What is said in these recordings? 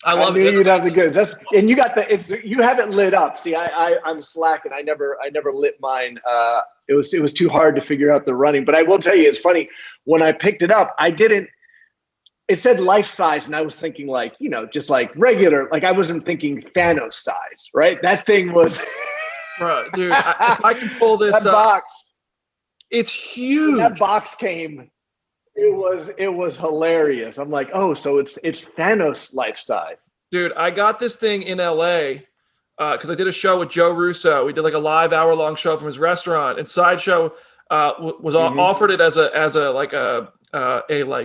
I love I knew it. you'd have the goods. And you got you have it lit up. See, I'm slacking. I never lit mine. It was too hard to figure out the running. But I will tell you, it's funny. When I picked it up, it said life size, and I was thinking like, just like regular, like I wasn't thinking Thanos size, right? That thing was Bro, dude, if I can pull this that up, box. it's huge. When that box came, it was hilarious. I'm like, oh, so it's Thanos life size. Dude, I got this thing in LA because I did a show with Joe Russo. We did like a live hour-long show from his restaurant, and Sideshow was offered it as a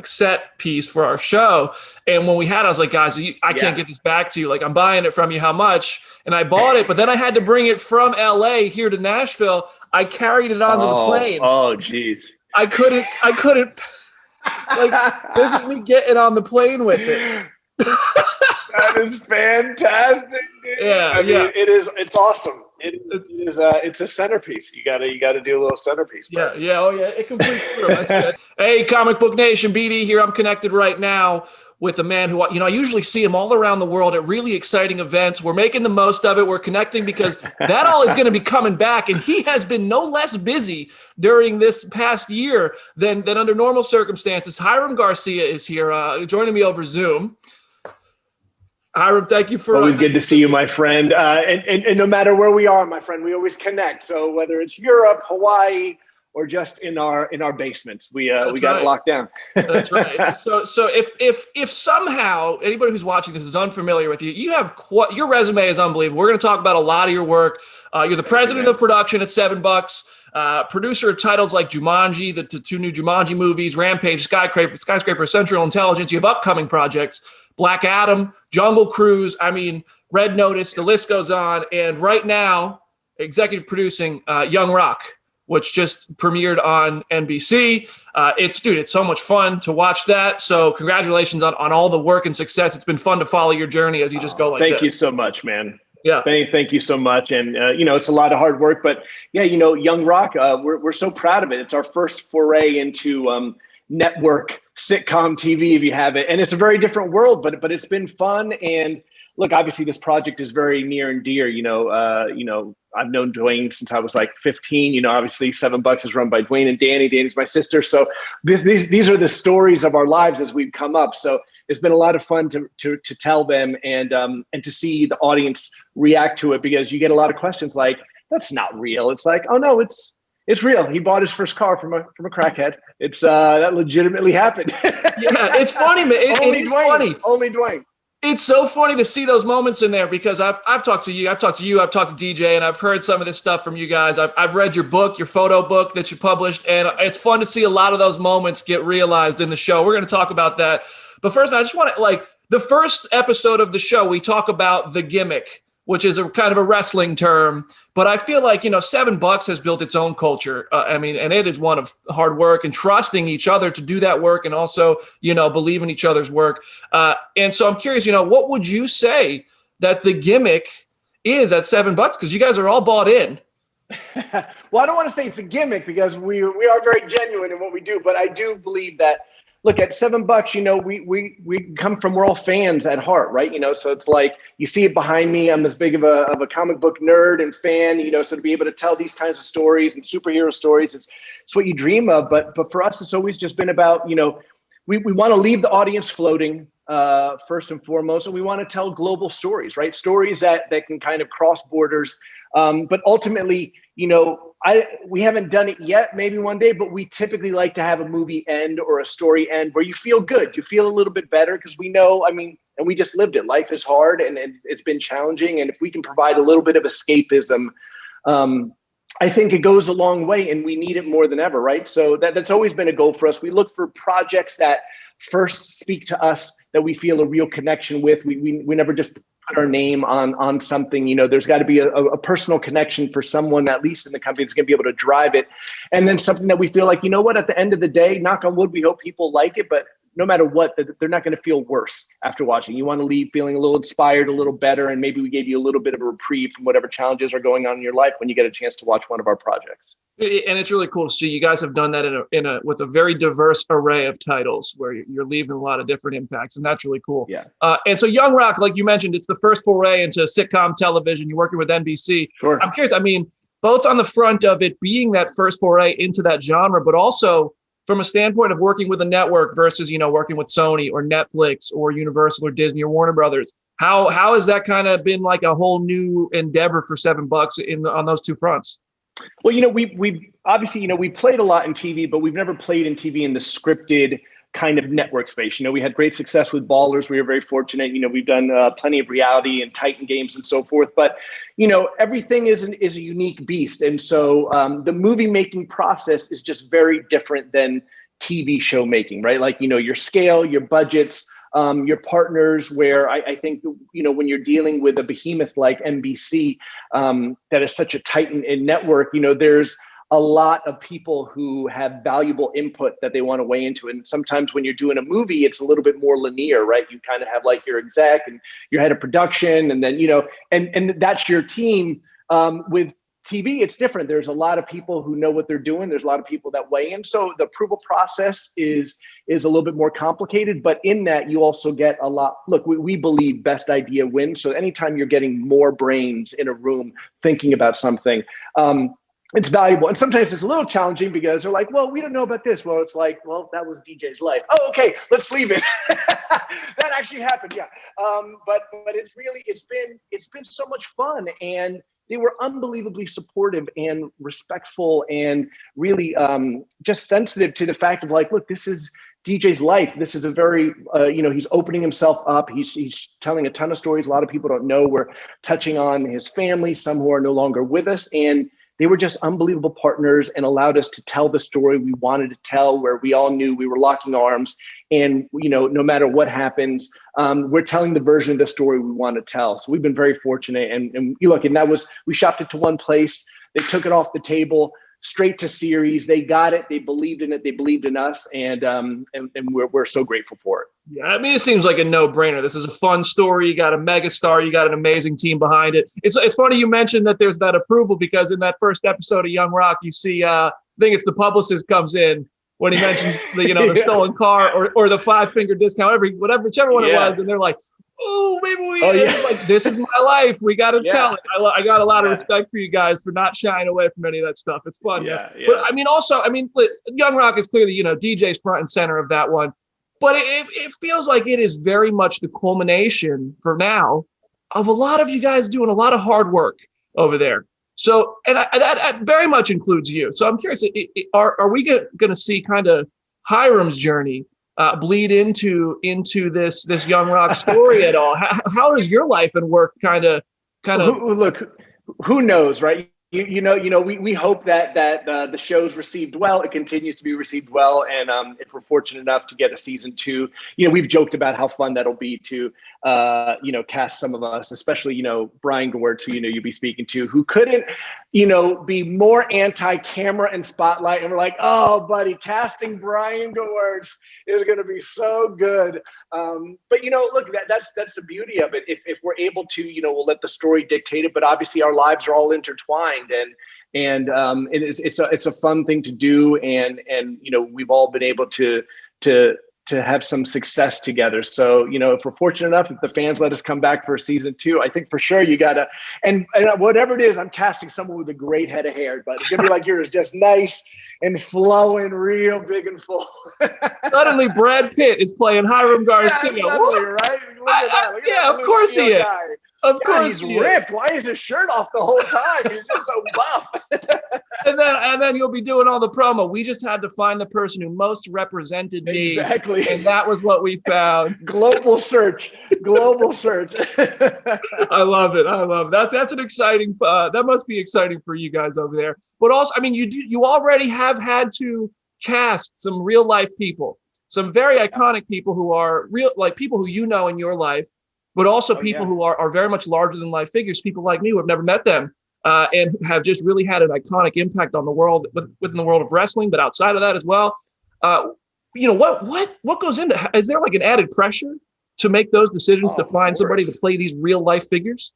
set piece for our show. And when we had it, I was like, guys, I can't get this back to you. Like, I'm buying it from you. How much? And I bought it, but then I had to bring it from LA here to Nashville. I carried it onto the plane. Oh, geez. I couldn't. Like, this is me getting on the plane with it. That is fantastic, dude. Yeah, I mean, it's awesome. It's a centerpiece. You gotta do a little centerpiece. Bro. Yeah. Oh yeah. It completes through. Hey, Comic Book Nation, BD here. I'm connected right now with a man who, I usually see him all around the world at really exciting events. We're making the most of it. We're connecting because that all is going to be coming back. And he has been no less busy during this past year than under normal circumstances. Hiram Garcia is here, joining me over Zoom. Hiram, thank you for always good to see you, my friend. And no matter where we are, my friend, we always connect. So whether it's Europe, Hawaii, or just in our basements, we got it locked down. That's right. So if somehow anybody who's watching this is unfamiliar with you, you have your resume is unbelievable. We're going to talk about a lot of your work. You're the president of production at $7, producer of titles like Jumanji, the two new Jumanji movies, Rampage, Skyscraper, Central Intelligence. You have upcoming projects, Black Adam, Jungle Cruise. I mean, Red Notice. The list goes on. And right now, executive producing Young Rock, which just premiered on NBC. It's so much fun to watch that. So congratulations on all the work and success. It's been fun to follow your journey as you just go like this. Thank you so much, man. Yeah. Thank you so much. And, it's a lot of hard work, but yeah, Young Rock, we're so proud of it. It's our first foray into network sitcom TV, if you have it. And it's a very different world, but it's been fun. And look, obviously this project is very near and dear. I've known Dwayne since I was like 15. Obviously $7 is run by Dwayne and Danny. Danny's my sister. So these are the stories of our lives as we've come up. So it's been a lot of fun to tell them and to see the audience react to it, because you get a lot of questions like, that's not real. It's like, oh no, it's real. He bought his first car from a crackhead. It's that legitimately happened. Yeah, it's funny, man. Only Dwayne. It's so funny to see those moments in there, because I've talked to you, I've talked to DJ, and I've heard some of this stuff from you guys. I've read your book, your photo book that you published, and it's fun to see a lot of those moments get realized in the show. We're going to talk about that. But first, I just want to, the first episode of the show, we talk about the gimmick, which is a kind of a wrestling term. But I feel like, $7 has built its own culture. And it is one of hard work and trusting each other to do that work, and also, believe in each other's work. And so I'm curious, what would you say that the gimmick is at $7? Because you guys are all bought in. Well, I don't want to say it's a gimmick, because we are very genuine in what we do. But I do believe that, look, at $7, we're all fans at heart, right? So it's like, you see it behind me. I'm as big of a comic book nerd and fan, so to be able to tell these kinds of stories and superhero stories, it's what you dream of. But for us, it's always just been about, we want to leave the audience floating first and foremost. And we want to tell global stories, right? Stories that can kind of cross borders. But ultimately, we haven't done it yet, maybe one day, but we typically like to have a movie end or a story end where you feel good. You feel a little bit better, because we know, and we just lived it. Life is hard and it's been challenging. And if we can provide a little bit of escapism, I think it goes a long way, and we need it more than ever, right? So that's always been a goal for us. We look for projects that first speak to us, that we feel a real connection with. We never just put our name on something. There's got to be a personal connection for someone, at least in the company, that's going to be able to drive it. And then something that we feel like, at the end of the day, knock on wood, we hope people like it, but no matter what, that they're not going to feel worse after watching. You want to leave feeling a little inspired, a little better, and maybe we gave you a little bit of a reprieve from whatever challenges are going on in your life when you get a chance to watch one of our projects. And it's really cool to see you guys have done that with a very diverse array of titles where you're leaving a lot of different impacts, and that's really cool. Yeah. And so Young Rock, like you mentioned, it's the first foray into sitcom television. You're working with NBC. Sure. I'm curious. I mean, both on the front of it being that first foray into that genre, but also from a standpoint of working with a network versus, working with Sony or Netflix or Universal or Disney or Warner Brothers. How has that kind of been like a whole new endeavor for $7 on those two fronts? Well, we obviously, we played a lot in TV, but we've never played in TV in the scripted kind of network space. We had great success with Ballers. We were very fortunate. We've done plenty of reality and Titan games and so forth. But, everything is a unique beast. And so the movie making process is just very different than TV show making, right? Like, your scale, your budgets, your partners, where I think, when you're dealing with a behemoth like NBC, that is such a titan in network, there's a lot of people who have valuable input that they want to weigh into. And sometimes when you're doing a movie, it's a little bit more linear, right? You kind of have like your exec and your head of production, and then, and that's your team. With TV, it's different. There's a lot of people who know what they're doing. There's a lot of people that weigh in. So the approval process is a little bit more complicated, but in that you also get a lot. Look, we believe best idea wins. So anytime you're getting more brains in a room thinking about something, it's valuable. And sometimes it's a little challenging because they're like, well, we don't know about this. Well, it's like, well, that was DJ's life. Oh, okay, let's leave it. That actually happened. Yeah. But it's been so much fun, and they were unbelievably supportive and respectful and really just sensitive to the fact of like, look, this is DJ's life. This is a very, he's opening himself up. He's telling a ton of stories. A lot of people don't know. We're touching on his family, some who are no longer with us. And they were just unbelievable partners and allowed us to tell the story we wanted to tell, where we all knew we were locking arms. And, no matter what happens, we're telling the version of the story we want to tell. So we've been very fortunate. And you look, and we shopped it to one place. They took it off the table, straight to series. They got it. They believed in it. They believed in us. And we're so grateful for it. Yeah, I mean, it seems like a no-brainer. This is a fun story. You got a megastar. You got an amazing team behind it. It's funny you mentioned that there's that approval, because in that first episode of Young Rock, you see, I think it's the publicist comes in when he mentions the stolen car or the 5-finger discount, whichever one it was, and they're like, oh, maybe like, this is my life. We got to tell it. I got a lot of respect for you guys for not shying away from any of that stuff. It's fun. Yeah. But Young Rock is clearly, DJ's front and center of that one. But it feels like it is very much the culmination for now of a lot of you guys doing a lot of hard work over there. So, and that very much includes you. So I'm curious, are we going to see kind of Hiram's journey bleed into this Young Rock story at all? How is your life and work kind of? Look, who knows, right? We hope that the show's received well. It continues to be received well, and if we're fortunate enough to get a season 2, we've joked about how fun that'll be to cast some of us, especially Brian Gewirtz, who you'll be speaking to, who couldn't be more anti-camera and spotlight, and we're like, oh, buddy, casting Brian Gewirtz is going to be so good. But look, that's the beauty of it. If we're able to, we'll let the story dictate it. But obviously, our lives are all intertwined, and it's a fun thing to do, and we've all been able to have some success together. So, if we're fortunate enough, if the fans let us come back for season 2, I think for sure you gotta, and whatever it is, I'm casting someone with a great head of hair, but it's gonna be like yours, just nice and flowing, real big and full. Suddenly Brad Pitt is playing Hiram Garcia. Yeah, suddenly, right? Look at that. Look at that of course he is. Guy. Of course he's ripped. Why is his shirt off the whole time? He's just so buff. and then you'll be doing all the promo. We just had to find the person who most represented me. Exactly. And that was what we found. Global search. I love it. That's an exciting. That must be exciting for you guys over there. But also, I mean, you already have had to cast some real life people, some very iconic people who are real, like people who in your life. But also people who are very much larger than life figures, people like me who have never met them and have just really had an iconic impact on the world, within the world of wrestling, but outside of that as well. what goes into, is there like an added pressure to make those decisions to Oh, of find somebody to course. play these real life figures?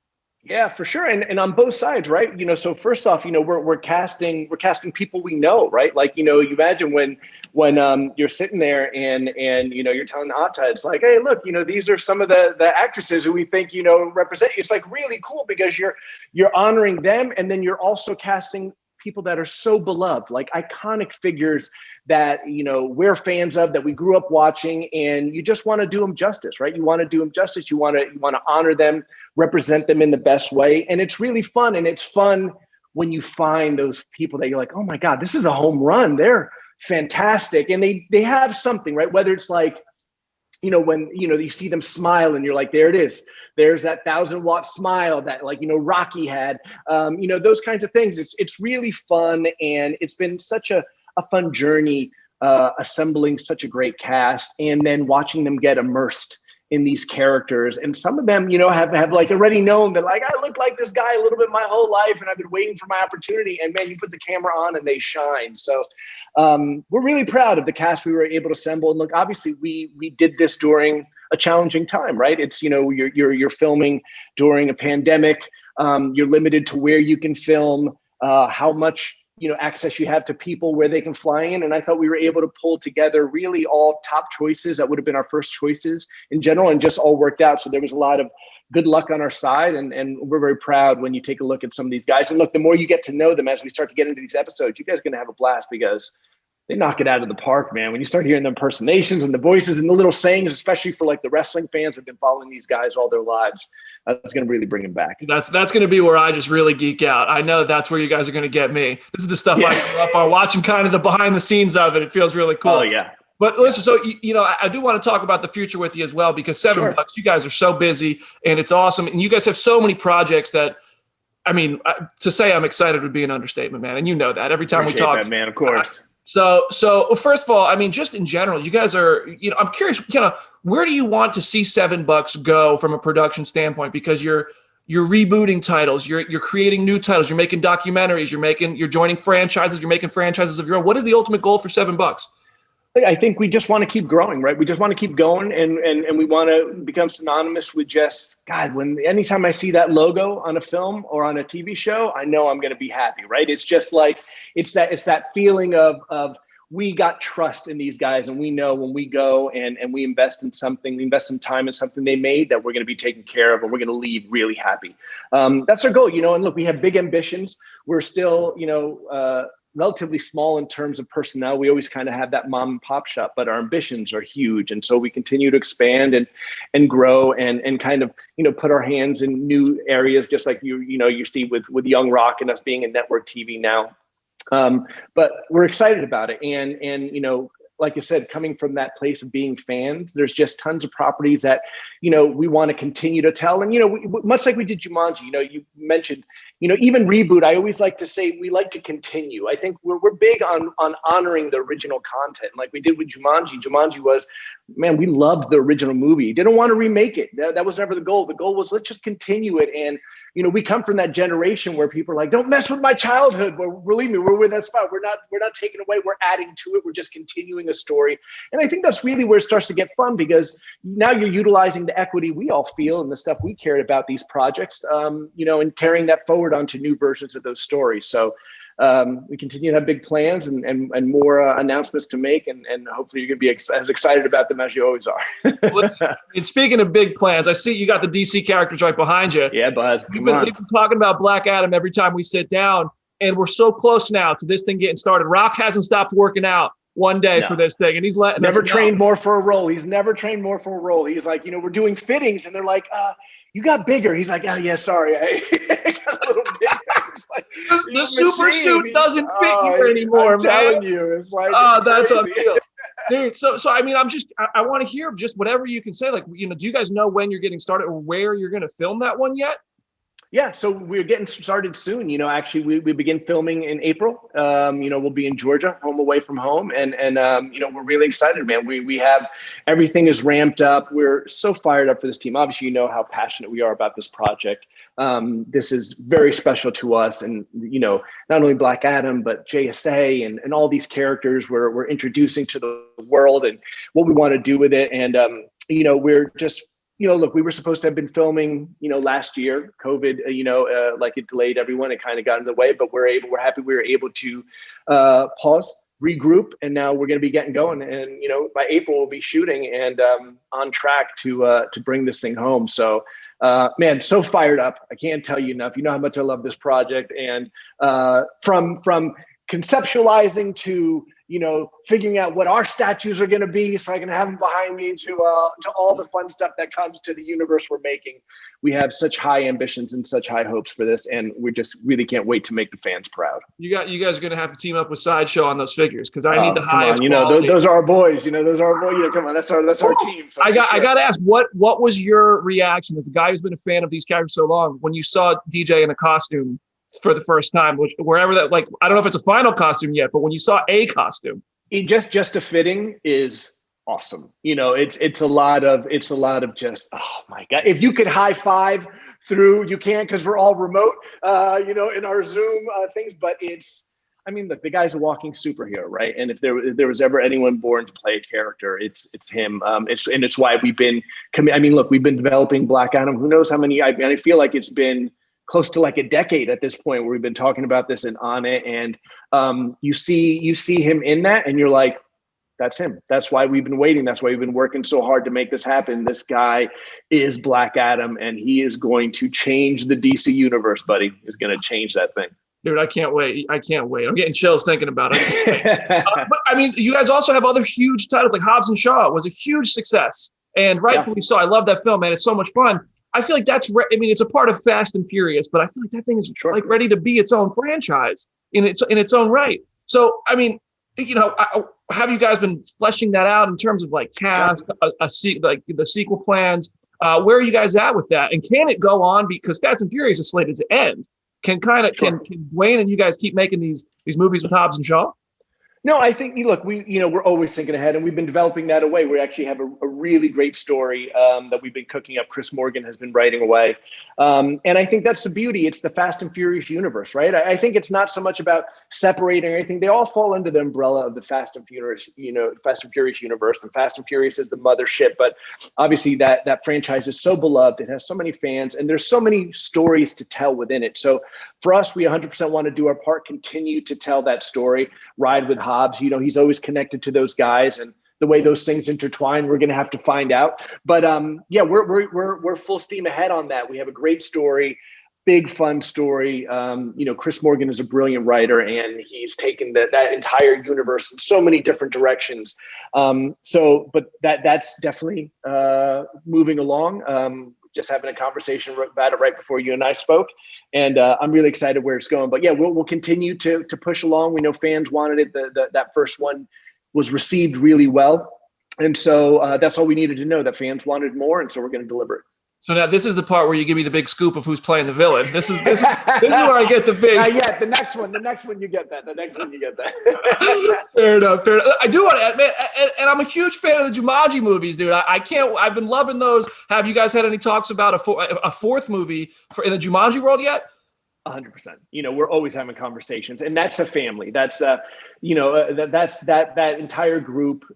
Yeah, for sure. And on both sides, right? So first off, we're casting people we know, right? Like, you imagine when you're sitting there and you're telling Atta, it's like, hey, look, these are some of the actresses who we think, represent you. It's like really cool because you're honoring them, and then you're also casting people that are so beloved, like iconic figures that we're fans of, that we grew up watching, and you just want to do them justice, right? You want to do them justice. You want to honor them, represent them in the best way, and it's really fun. And it's fun when you find those people that you're like, oh my God, this is a home run. They're fantastic, and they have something, right? Whether it's like, when you see them smile and you're like, there it is. There's that 1,000-watt smile that, like, Rocky had. Those kinds of things. It's really fun, and it's been such a fun journey assembling such a great cast, and then watching them get immersed in these characters. And some of them, have like already known that, like, I look like this guy a little bit my whole life, and I've been waiting for my opportunity. And man, you put the camera on and they shine. So we're really proud of the cast we were able to assemble. And look, obviously we did this during a challenging time, right? It's, you're filming during a pandemic. You're limited to where you can film, how much access you have to people, where they can fly in. And I thought we were able to pull together really all top choices that would have been our first choices in general, and just all worked out. So there was a lot of good luck on our side, and we're very proud when you take a look at some of these guys. And look, the more you get to know them as we start to get into these episodes, you guys are going to have a blast, because they knock it out of the park, man. When you start hearing the impersonations and the voices and the little sayings, especially for like the wrestling fans that have been following these guys all their lives, that's going to really bring them back. That's going to be where I just really geek out. I know that's where you guys are going to get me. This is the stuff I grew up on, watching kind of the behind the scenes of it. It feels really cool. Oh yeah. But listen, so, I do want to talk about the future with you as well, because $7, you guys are so busy and it's awesome. And you guys have so many projects that, I mean, to say I'm excited would be an understatement, man. And you know that every time we talk, that, man, of course. So first of all, I mean, just in general, you guys are, I'm curious, where do you want to see $7 go from a production standpoint? Because you're rebooting titles, you're creating new titles, you're making documentaries, you're joining franchises, you're making franchises of your own. What is the ultimate goal for $7? I think we just want to keep growing, right? We just want to keep going, and we want to become synonymous with just, God, anytime I see that logo on a film or on a TV show, I know I'm going to be happy, right? It's just like, it's that feeling of we got trust in these guys, and we know when we go and we invest in something, we invest some time in something they made, that we're going to be taken care of, and we're going to leave really happy. That's our goal, and look, we have big ambitions. We're still, relatively small in terms of personnel. We always kind of have that mom and pop shop, but our ambitions are huge. And so we continue to expand and grow and kind of, put our hands in new areas, just like you see with Young Rock and us being in network TV now. But we're excited about it. And like I said, coming from that place of being fans, there's just tons of properties that, we want to continue to tell. And, much like we did Jumanji, you mentioned, even reboot, I always like to say we like to continue. I think we're big on honoring the original content, like we did with Jumanji. Jumanji was, man, we loved the original movie. Didn't want to remake it. That was never the goal. The goal was, let's just continue it. And, we come from that generation where people are like, don't mess with my childhood. Well, believe me, we're with that spot. We're not taking away. We're adding to it. We're just continuing a story. And I think that's really where it starts to get fun, because now you're utilizing the equity we all feel and the stuff we cared about these projects, and carrying that forward onto new versions of those stories. So we continue to have big plans and more announcements to make, and hopefully you're going to be as excited about them as you always are. And speaking of big plans, I see you got the DC characters right behind you. Yeah, bud. We've been talking about Black Adam every time we sit down, and we're so close now to this thing getting started. Rock hasn't stopped working out one day for this thing, and he's letting never trained more for a role. He's never trained more for a role. He's like, we're doing fittings, and they're like, you got bigger. He's like, oh yeah, sorry, I got a little bigger. Like, the super suit doesn't fit you anymore, I'm telling you, it's like, that's unreal. Dude, so I mean, I want to hear just whatever you can say. Like, do you guys know when you're getting started or where you're going to film that one yet? Yeah, so we're getting started soon. Actually, we begin filming in April. We'll be in Georgia, home away from home, and we're really excited, man. We have everything is ramped up. We're so fired up for this team. Obviously, you know how passionate we are about this project. This is very special to us, and not only Black Adam, but JSA and all these characters we're introducing to the world and what we want to do with it. And we're just. Look, we were supposed to have been filming, last year. COVID, it delayed everyone. It kind of got in the way, but we're happy we were able to pause, regroup, and now we're going to be getting going. And by April we'll be shooting and on track to bring this thing home. So, man, so fired up. I can't tell you enough. You know how much I love this project, and from conceptualizing to figuring out what our statues are going to be so I can have them behind me to all the fun stuff that comes to the universe we're making. We have such high ambitions and such high hopes for this, and we just really can't wait to make the fans proud. You guys are going to have to team up with Sideshow on those figures, because I need the highest quality. Those are our boys. Those are our boys. Come on, that's our team. So I got to ask, what was your reaction as a guy who's been a fan of these characters so long when you saw DJ in a costume for the first time, wherever that, like, I don't know if it's a final costume yet, but when you saw a costume, it just a fitting is awesome. It's a lot of just, oh my God, if you could high five through, you can't, because we're all remote, in our Zoom things, but look, the guy's a walking superhero, right? And if there was ever anyone born to play a character, it's him. It's why we've been, we've been developing Black Adam. Who knows how many? I feel like it's been close to like a decade at this point where we've been talking about this and on it. And you see him in that, and you're like, that's him. That's why we've been waiting. That's why we've been working so hard to make this happen. This guy is Black Adam, and he is going to change the DC universe, buddy. He's going to change that thing. Dude, I can't wait. I'm getting chills thinking about it. But you guys also have other huge titles, like Hobbs and Shaw was a huge success, and rightfully so. I love that film, man. It's so much fun. I feel like it's a part of Fast and Furious, but I feel like that thing is like ready to be its own franchise in its own right. So, have you guys been fleshing that out in terms of like cast, like the sequel plans? Where are you guys at with that? And can it go on, because Fast and Furious is slated to end? Can Dwayne and you guys keep making these movies with Hobbs and Shaw? No, I think, look, we're always thinking ahead, and we've been developing that away. We actually have a really great story that we've been cooking up. Chris Morgan has been writing away. And I think that's the beauty. It's the Fast and Furious universe, right? I think it's not so much about separating or anything. They all fall under the umbrella of the Fast and Furious, Fast and Furious universe. And Fast and Furious is the mothership. But obviously that franchise is so beloved. It has so many fans, and there's so many stories to tell within it. So for us, we 100% want to do our part, continue to tell that story, ride with Hobbs. He's always connected to those guys, and the way those things intertwine, we're going to have to find out. But we're full steam ahead on that. We have a great story, big fun story. Chris Morgan is a brilliant writer, and he's taken that entire universe in so many different directions. But that's definitely moving along. Just having a conversation about it right before you and I spoke, and I'm really excited where it's going. But yeah, we'll continue to push along. We know fans wanted it. That first one was received really well, and so that's all we needed to know. That fans wanted more, and so we're going to deliver it. So now this is the part where you give me the big scoop of who's playing the villain. This is where I get the big. Yeah, the next one you get that. Fair enough. I do want to, man, and I'm a huge fan of the Jumanji movies, dude. I've been loving those. Have you guys had any talks about a fourth movie in the Jumanji world yet? 100%. We're always having conversations, and that's a family. That's that's that entire group.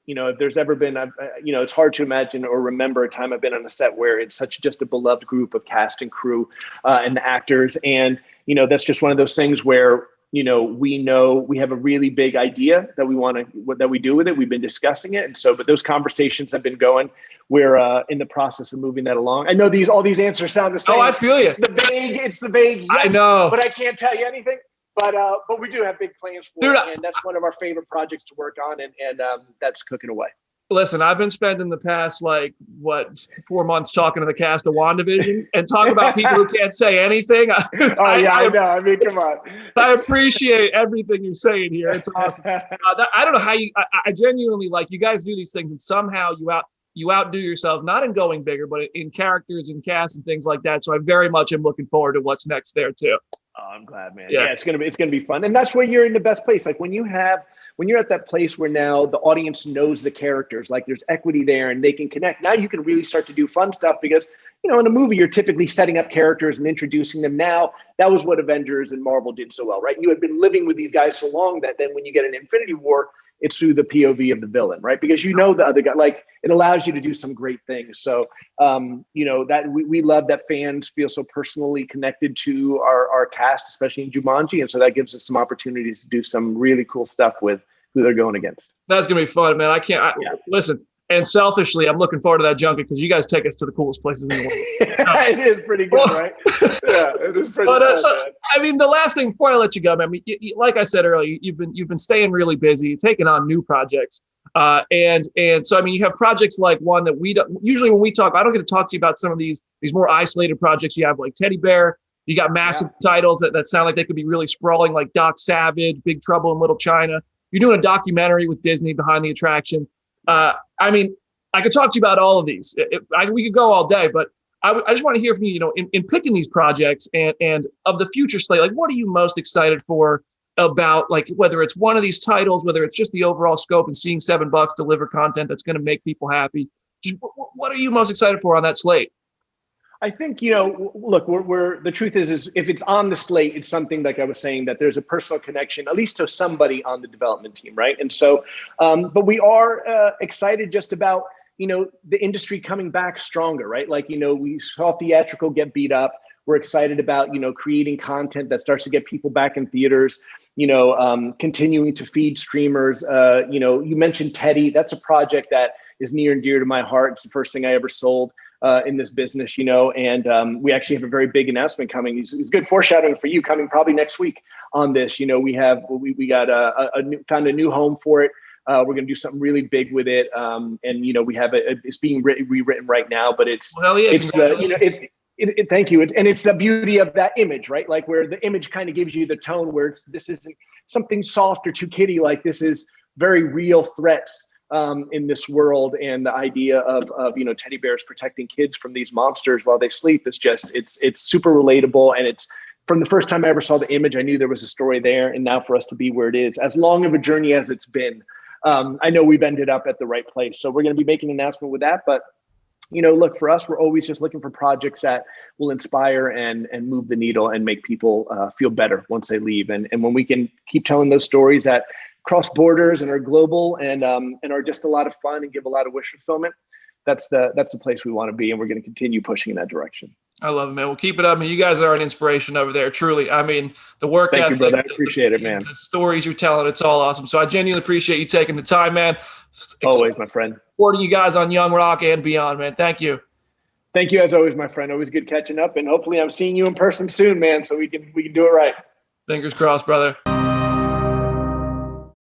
If there's ever been, it's hard to imagine or remember a time I've been on a set where it's such just a beloved group of cast and crew and the actors. And, that's just one of those things where, we know we have a really big idea that we do with it. We've been discussing it. And so, but those conversations have been going. We're in the process of moving that along. I know all these answers sound the same. Oh, I feel you. It's the vague. Yes, I know, but I can't tell you anything. But we do have big plans for it, and that's one of our favorite projects to work on, and that's cooking away. Listen, I've been spending the past 4 months talking to the cast of WandaVision and talk about people who can't say anything. I know. I mean, come on. I appreciate everything you're saying here. It's awesome. I don't know how I genuinely you guys do these things, and somehow you outdo yourself, not in going bigger, but in characters and cast and things like that. So I very much am looking forward to what's next there too. Oh, I'm glad, man. Yeah. Yeah, it's gonna be fun, and that's where you're in the best place. Like when you're at that place where now the audience knows the characters, like there's equity there, and they can connect. Now you can really start to do fun stuff because in a movie you're typically setting up characters and introducing them. Now that was what Avengers and Marvel did so well, right? You had been living with these guys so long that then when you get an Infinity War, it's through the POV of the villain, right? Because the other guy, like it allows you to do some great things. So, that we love that fans feel so personally connected to our cast, especially in Jumanji. And so that gives us some opportunities to do some really cool stuff with who they're going against. That's going to be fun, man. Listen, and selfishly, I'm looking forward to that junket because you guys take us to the coolest places in the world. It is pretty good, right? Yeah, it is pretty fun. I mean, the last thing before I let you go, man, like I said earlier, you've been staying really busy, taking on new projects. And so, I mean, you have projects like one that we don't, usually when we talk, I don't get to talk to you about some of these more isolated projects. You have like Teddy Bear, you got massive titles that sound like they could be really sprawling, like Doc Savage, Big Trouble in Little China. You're doing a documentary with Disney behind the attraction. I mean, I could talk to you about all of these. We could go all day, but I just want to hear from you, in picking these projects and of the future slate, like what are you most excited for about, like whether it's one of these titles, whether it's just the overall scope and seeing $7 deliver content that's going to make people happy. Just what are you most excited for on that slate? I think, look, the truth is if it's on the slate, it's something like I was saying, that there's a personal connection, at least to somebody on the development team, right? And so, but we are excited just about, the industry coming back stronger, right? Like, we saw theatrical get beat up. We're excited about, creating content that starts to get people back in theaters, continuing to feed streamers. You mentioned Teddy. That's a project that is near and dear to my heart. It's the first thing I ever sold in this business, and we actually have a very big announcement coming. It's good foreshadowing for you, coming probably next week on this. We found a new home for it. We're going to do something really big with it. And we have it's being rewritten right now, but thank you. And it's the beauty of that image, right? Like where the image kind of gives you the tone where this isn't something soft or too kiddie. Like this is very real threats in this world. And the idea of teddy bears protecting kids from these monsters while they sleep is just, it's super relatable. And it's from the first time I ever saw the image, I knew there was a story there. And now for us to be where it is, as long of a journey as it's been, I know we've ended up at the right place. So we're going to be making an announcement with that. But, look, for us, we're always just looking for projects that will inspire and move the needle and make people feel better once they leave. And when we can keep telling those stories that cross borders and are global and are just a lot of fun and give a lot of wish fulfillment, that's the place we want to be. And we're going to continue pushing in that direction. I love it, man. We'll keep it up. I mean, you guys are an inspiration over there, truly. I mean, the work ethic. Thank you, brother. I appreciate it, man. The stories you're telling, it's all awesome. So I genuinely appreciate you taking the time, man. Always, my friend. Supporting you guys on Young Rock and beyond, man. Thank you. Thank you, as always, my friend. Always good catching up. And hopefully I'm seeing you in person soon, man, so we can do it right. Fingers crossed, brother.